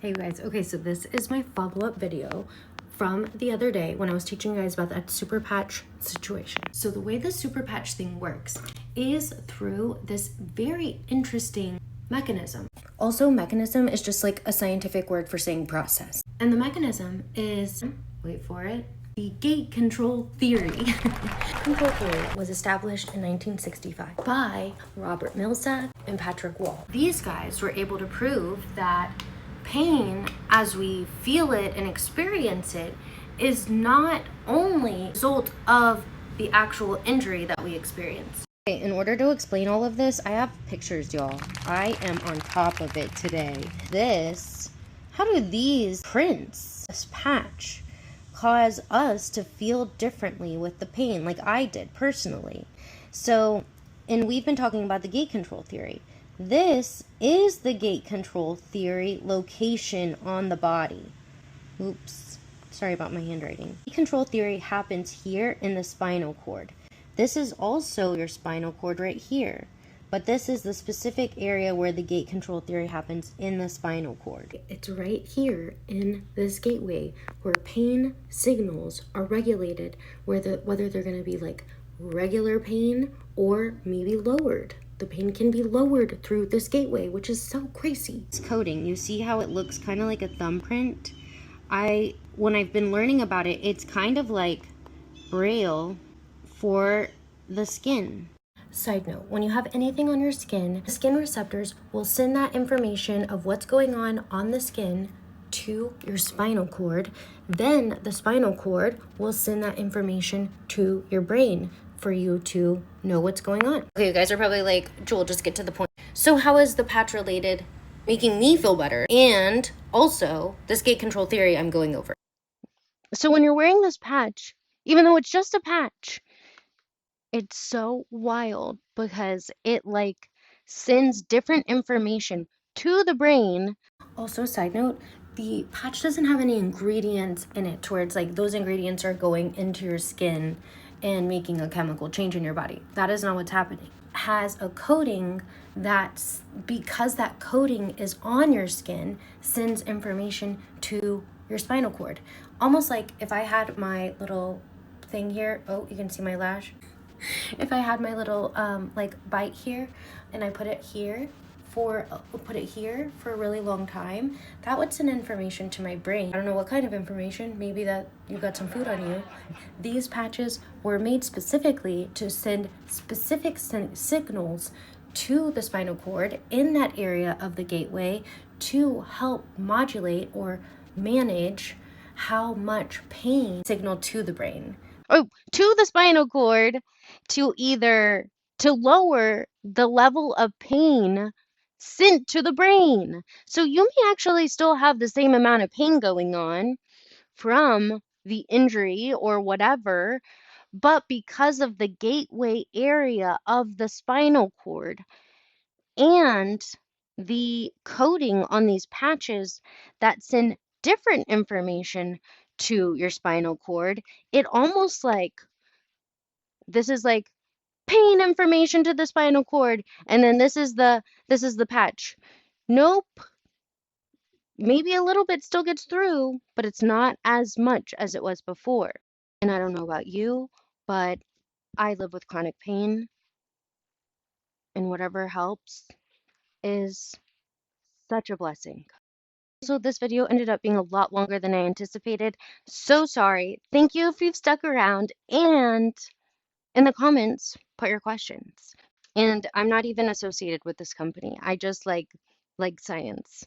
Hey guys, okay, so this is my follow-up video from the other day when I was teaching you guys about that super patch situation. So the way the super patch thing works is through this very interesting mechanism. Also, mechanism is just like a scientific word for saying process. And the mechanism is, wait for it, the gate control theory. Control theory was established in 1965 by Robert Millsap and Patrick Wall. These guys were able to prove that pain, as we feel it and experience it, is not only a result of the actual injury that we experience. Okay, in order to explain all of this, I have pictures, y'all. I am on top of it today. How do these prints, this patch, cause us to feel differently with the pain, like I did personally? So, and we've been talking about the gate control theory. This is the gate control theory location on the body. Oops, sorry about my handwriting. Gate control theory happens here in the spinal cord. This is also your spinal cord right here, but this is the specific area where the gate control theory happens in the spinal cord. It's right here in this gateway where pain signals are regulated, whether they're going to be like regular pain or maybe lowered. The pain can be lowered through this gateway, which is so crazy. It's coding. You see how it looks kind of like a thumbprint? When I've been learning about it, it's kind of like Braille for the skin. Side note, when you have anything on your skin, the skin receptors will send that information of what's going on the skin to your spinal cord. Then the spinal cord will send that information to your brain for you to know what's going on. Okay, you guys are probably like, Jewel, just get to the point. So how is the patch related making me feel better? And also this gate control theory I'm going over. So when you're wearing this patch, even though it's just a patch, it's so wild because it like sends different information to the brain. Also, side note, the patch doesn't have any ingredients in it to where it's like those ingredients are going into your skin and making a chemical change in your body. That is not what's happening. It has a coating that's, because that coating is on your skin, sends information to your spinal cord. Almost like if I had my little thing here, oh, you can see my lash. If I had my little like bite here and I put it here for a really long time, that would send information to my brain. I don't know what kind of information, maybe that you got some food on you. These patches were made specifically to send specific signals to the spinal cord in that area of the gateway to help modulate or manage how much pain signal to the brain. Oh, to the spinal cord to lower the level of pain sent to the brain. So you may actually still have the same amount of pain going on from the injury or whatever, but because of the gateway area of the spinal cord and the coating on these patches that send different information to your spinal cord, it almost like this is like pain information to the spinal cord, and then this is the patch. Nope. Maybe a little bit still gets through, but it's not as much as it was before. And I don't know about you, but I live with chronic pain, and whatever helps is such a blessing. So this video ended up being a lot longer than I anticipated. So sorry. Thank you if you've stuck around, and in the comments, put your questions. And I'm not even associated with this company. I just like science.